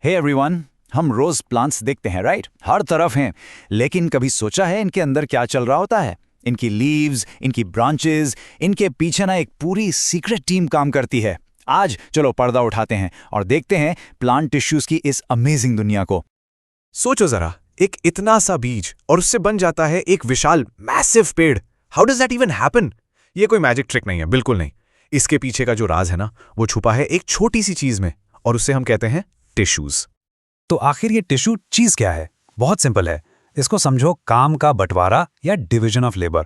Hey everyone, हम रोज plants देखते हैं राइट, हर तरफ हैं। लेकिन कभी सोचा है इनके अंदर क्या चल रहा होता है? इनकी लीव्स, इनकी ब्रांचेस, इनके पीछे ना एक पूरी सीक्रेट टीम काम करती है। आज चलो पर्दा उठाते हैं और देखते हैं प्लांट टिश्यूज की इस अमेजिंग दुनिया को। सोचो जरा, एक इतना सा बीज और उससे बन जाता है एक विशाल मैसिव पेड़। How does that even happen? ये कोई मैजिक ट्रिक नहीं है, बिल्कुल नहीं। इसके पीछे का जो राज है ना, वो छुपा है एक छोटी सी चीज में, और उसे हम कहते हैं टिश्यूज। तो आखिर ये टिश्यू चीज क्या है? बहुत सिंपल है। इसको समझो काम का बंटवारा या डिवीजन ऑफ लेबर।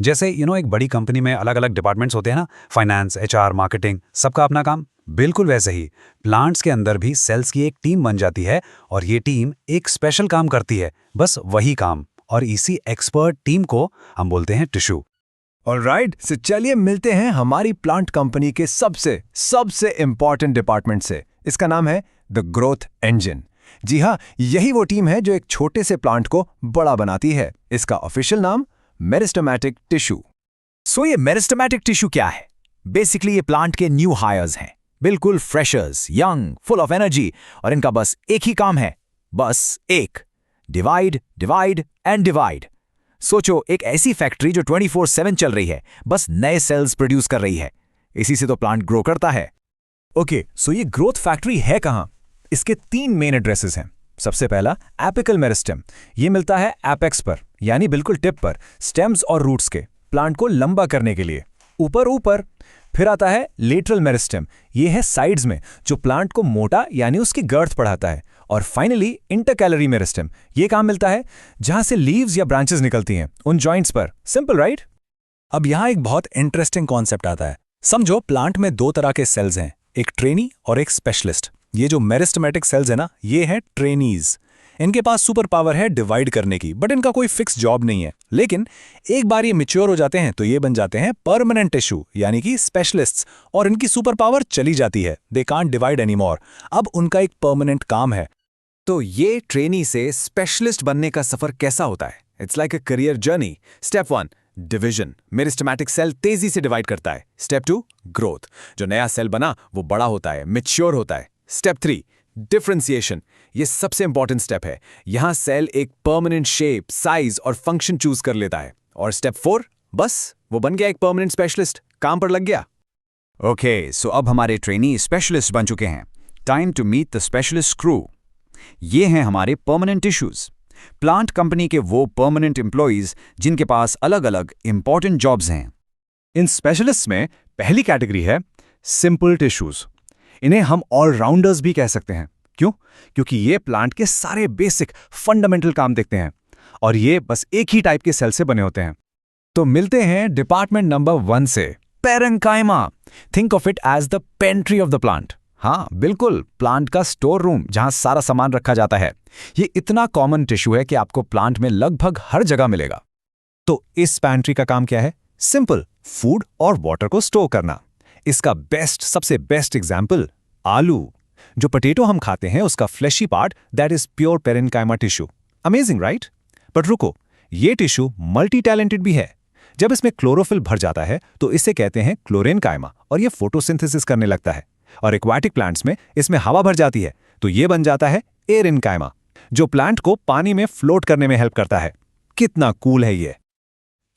जैसे एक बड़ी कंपनी में अलग अलग डिपार्टमेंट्स होते हैं ना, फाइनेंस, एचआर, मार्केटिंग, सबका अपना काम। बिल्कुल वैसे ही प्लांट्स के अंदर भी सेल्स की एक टीम बन जाती है और ये टीम एक स्पेशल काम करती है, बस वही काम। और इसी एक्सपर्ट टीम को हम बोलते हैं टिश्यू। ऑलराइट, सो चलिए मिलते हैं हमारी प्लांट कंपनी के सबसे इंपॉर्टेंट डिपार्टमेंट से। इसका नाम है द ग्रोथ इंजन। जी हाँ, यही वो टीम है जो एक छोटे से प्लांट को बड़ा बनाती है। इसका ऑफिशियल नाम मेरिस्टेमेटिक टिश्यू। सो ये मेरिस्टेमेटिक टिश्यू क्या है? बेसिकली ये प्लांट के न्यू हायर्स हैं, बिल्कुल freshers, young, full of energy, और इनका बस एक ही काम है, बस एक, डिवाइड, डिवाइड एंड डिवाइड। सोचो, एक ऐसी फैक्ट्री जो 24/7 चल रही है, बस नए सेल्स प्रोड्यूस कर रही है। इसी से तो प्लांट ग्रो करता है। ओके, सो ये ग्रोथ फैक्ट्री है कहां? इसके 3 मेन एड्रेसेस हैं। सबसे पहला एपिकल मेरिस्टेम। ये मिलता है एपेक्स पर, यानी बिल्कुल टिप पर, स्टेम्स और रूट्स के, प्लांट को लंबा करने के लिए ऊपर। फिर आता है लेटरल मेरिस्टेम। ये है साइड्स में, जो प्लांट को मोटा यानी उसकी गर्थ बढ़ाता है। और फाइनली इंटरकैलरी मेरिस्टेम। ये काम मिलता है जहां से लीव्स या ब्रांचेस निकलती हैं, उन जॉइंट्स पर। Simple right? अब यहाँ एक बहुत इंटरेस्टिंग कॉन्सेप्ट आता है। समझो प्लांट में 2 तरह के सेल्स हैं, एक ट्रेनी और एक स्पेशलिस्ट। ये जो मेरिस्टेमेटिक सेल्स है ना, ये है ट्रेनीज। इनके पास सुपर पावर है डिवाइड करने की, बट इनका कोई फिक्स जॉब नहीं है। लेकिन एक बार ये मैच्योर हो जाते हैं तो ये बन जाते हैं परमानेंट टिश्यू, यानी कि स्पेशलिस्ट्स, और इनकी सुपर पावर चली जाती है। They can't divide anymore. अब उनका एक परमानेंट काम है। तो ये ट्रेनी से स्पेशलिस्ट बनने का सफर कैसा होता है? It's like a career journey. Step 1 division. Meristematic cell तेजी से डिवाइड करता है। Step 2 growth. जो नया सेल बना वो बड़ा होता है, मैच्योर होता है। Step 3 differentiation. ये सबसे इंपॉर्टेंट स्टेप है। यहां सेल एक परमानेंट शेप, साइज और फंक्शन चूज कर लेता है। और स्टेप 4, बस वो बन गया एक परमानेंट स्पेशलिस्ट, काम पर लग गया। ओके, सो अब हमारे ट्रेनी स्पेशलिस्ट बन चुके हैं। Time to meet the specialist crew. ये हैं हमारे परमानेंट टिश्यूज, प्लांट कंपनी के वो परमानेंट एम्प्लॉइज जिनके पास अलग अलग इंपॉर्टेंट जॉब्स हैं। इन स्पेशलिस्ट्स में पहली कैटेगरी है सिंपल टिश्यूज। इन्हें हम ऑलराउंडर्स भी कह सकते हैं। क्यों? क्योंकि ये प्लांट के सारे बेसिक फंडामेंटल काम देखते हैं, और ये बस एक ही टाइप के सेल से बने होते हैं। तो मिलते हैं डिपार्टमेंट नंबर 1 से, parenchyma. Think of it as the pantry of the plant. हाँ बिल्कुल, प्लांट का स्टोर रूम जहां सारा सामान रखा जाता है। ये इतना कॉमन टिश्यू है कि आपको प्लांट में लगभग हर जगह मिलेगा। तो इस पेंट्री का काम क्या है? सिंपल, फूड और वाटर को स्टोर करना। इसका सबसे बेस्ट एग्जाम्पल आलू। जो पोटैटो हम खाते हैं, उसका flashy part, that is pure parenchyma tissue. Amazing right? But रुको, ये टिश्यू मल्टी टैलेंटेड भी है। जब इसमें क्लोरोफिल भर जाता है तो इसे कहते हैं क्लोरेनकाइमा, और ये फोटोसिंथेसिस करने लगता है। और एक्वाटिक प्लांट्स में इसमें हवा भर जाती है तो ये बन जाता है एरेनकाइमा, जो प्लांट को पानी में फ्लोट करने में हेल्प करता है। कितना कूल है ये।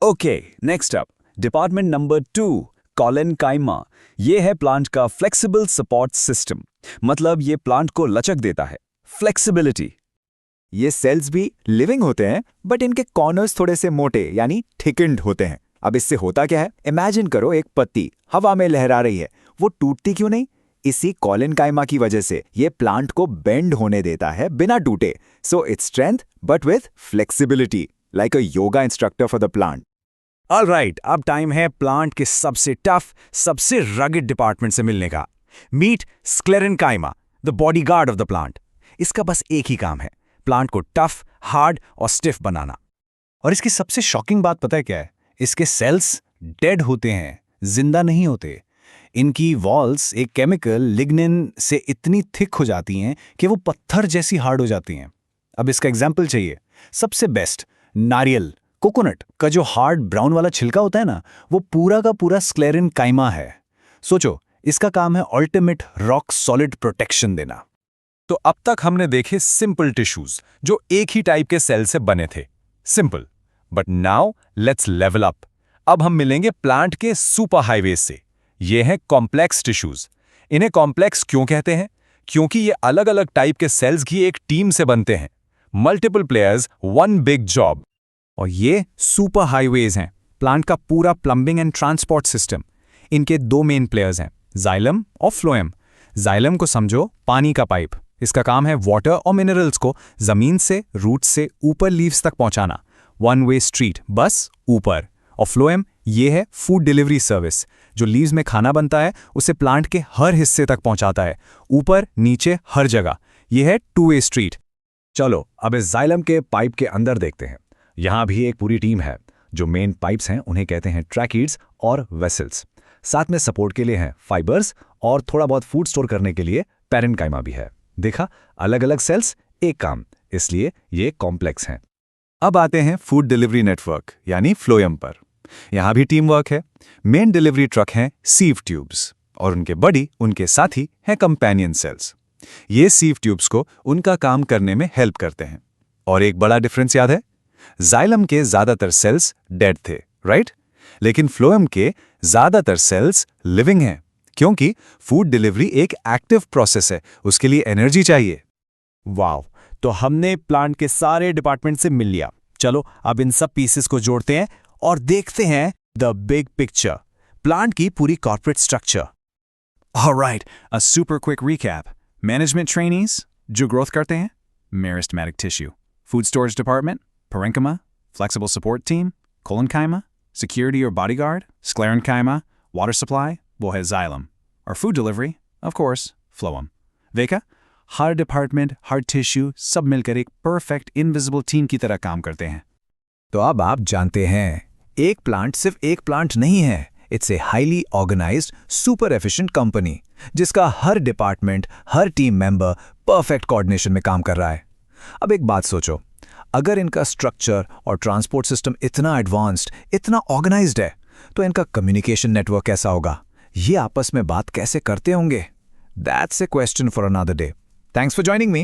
Okay, next up department number 2, collenchyma. ये है प्लांट का फ्लेक्सिबल सपोर्ट सिस्टम। मतलब ये प्लांट को लचक देता है, फ्लेक्सिबिलिटी। ये सेल्स भी लिविंग होते हैं, बट इनके कॉर्नर्स थोड़े से मोटे यानी थिकन्ड होते हैं। अब इससे होता क्या है? इमेजिन करो एक पत्ती हवा में लहरा रही है, वो टूटती क्यों नहीं? इसी कॉलेनकाइमा की वजह से ये प्लांट को बेंड होने देता है बिना टूटे। So it's strength but with flexibility, like a yoga instructor for the plant. Alright, अब टाइम है प्लांट के सबसे टफ, सबसे रगड डिपार्टमेंट से मिलने का। Meet sclerenchyma, the bodyguard of the plant. इसका बस एक ही काम है, प्लांट को टफ, हार्ड और स्टिफ बनाना। और इसकी सबसे शॉकिंग बात पता है क्या है? इसके सेल्स डेड होते हैं, जिंदा नहीं होते। इनकी वॉल्स एक केमिकल लिग्निन से इतनी थिक हो जाती हैं कि वो पत्थर जैसी हार्ड हो जाती हैं। अब इसका एग्जाम्पल चाहिए? सबसे बेस्ट, नारियल, कोकोनट का जो हार्ड ब्राउन वाला छिलका होता है ना, वो पूरा का पूरा स्क्लेरेनकाइमा है। सोचो, इसका काम है अल्टीमेट रॉक सॉलिड प्रोटेक्शन देना। तो अब तक हमने देखे सिंपल टिश्यूज जो एक ही टाइप के सेल से बने थे, simple. But now let's level up. अब हम मिलेंगे प्लांट के सुपर हाईवेज से। ये हैं कॉम्प्लेक्स टिश्यूज। इन्हें कॉम्प्लेक्स क्यों कहते हैं? क्योंकि ये अलग अलग टाइप के सेल्स की एक टीम से बनते हैं। Multiple players, one big job. और ये सुपर हाईवेज हैं, प्लांट का पूरा प्लम्बिंग एंड ट्रांसपोर्ट सिस्टम। इनके दो मेन प्लेयर्स हैं, जाइलम और फ्लोएम। जाइलम को समझो पानी का पाइप। इसका काम है वाटर और मिनरल्स को जमीन से, रूट से ऊपर लीव्स तक पहुंचाना। वन वे स्ट्रीट, बस ऊपर। और फ्लोएम ये है फूड डिलीवरी सर्विस, जो लीव्स में खाना बनता है उसे प्लांट के हर हिस्से तक पहुंचाता है, ऊपर नीचे हर जगह। ये है टू वे स्ट्रीट। चलो अब इस जाइलम के पाइप के अंदर देखते हैं। यहाँ भी एक पूरी टीम है। जो मेन पाइप्स हैं उन्हें कहते हैं ट्रैकिड्स और वेसल्स। साथ में सपोर्ट के लिए हैं फाइबर्स और थोड़ा बहुत फूड स्टोर करने के लिए पैरेन्काइमा भी है। देखा, अलग अलग सेल्स एक काम, इसलिए ये कॉम्प्लेक्स हैं। अब आते हैं फूड डिलीवरी नेटवर्क यानी फ्लोएम पर। यहाँ भी टीम वर्क है। मेन डिलीवरी ट्रक हैं सीव ट्यूब्स और उनके बड़ी, उनके साथी हैं कंपेनियन सेल्स। ये सीव ट्यूब्स को उनका काम करने में हेल्प करते हैं। और एक बड़ा डिफरेंस याद है, जाइलम के ज्यादातर सेल्स डेड थे, राइट? लेकिन फ्लोएम के ज्यादातर सेल्स लिविंग हैं, क्योंकि फूड डिलीवरी एक एक्टिव प्रोसेस है, उसके लिए एनर्जी चाहिए। वाव, तो हमने प्लांट के सारे डिपार्टमेंट से मिल लिया। चलो अब इन सब पीसेस को जोड़ते हैं और देखते हैं द बिग पिक्चर, प्लांट की पूरी corporate structure. Alright, a super quick recap. Management trainees जो ग्रोथ करते हैं, meristematic tissue. Food storage department, parenchyma, flexible support team, collenchyma, security or bodyguard, sclerenchyma, water supply, वो है xylem. और food delivery, of course, phloem. देखा, हर department, हर tissue सब मिलकर एक परफेक्ट इनविजिबल टीम की तरह काम करते हैं। तो अब आप जानते हैं, एक प्लांट सिर्फ एक प्लांट नहीं है। It's a highly organized, super efficient company जिसका हर डिपार्टमेंट, हर टीम मेंबर परफेक्ट कोऑर्डिनेशन में काम कर रहा है। अब एक बात सोचो, अगर इनका स्ट्रक्चर और ट्रांसपोर्ट सिस्टम इतना एडवांस्ड, इतना ऑर्गेनाइज्ड है, तो इनका कम्युनिकेशन नेटवर्क कैसा होगा? ये आपस में बात कैसे करते होंगे? That's a question for another day. Thanks for joining me.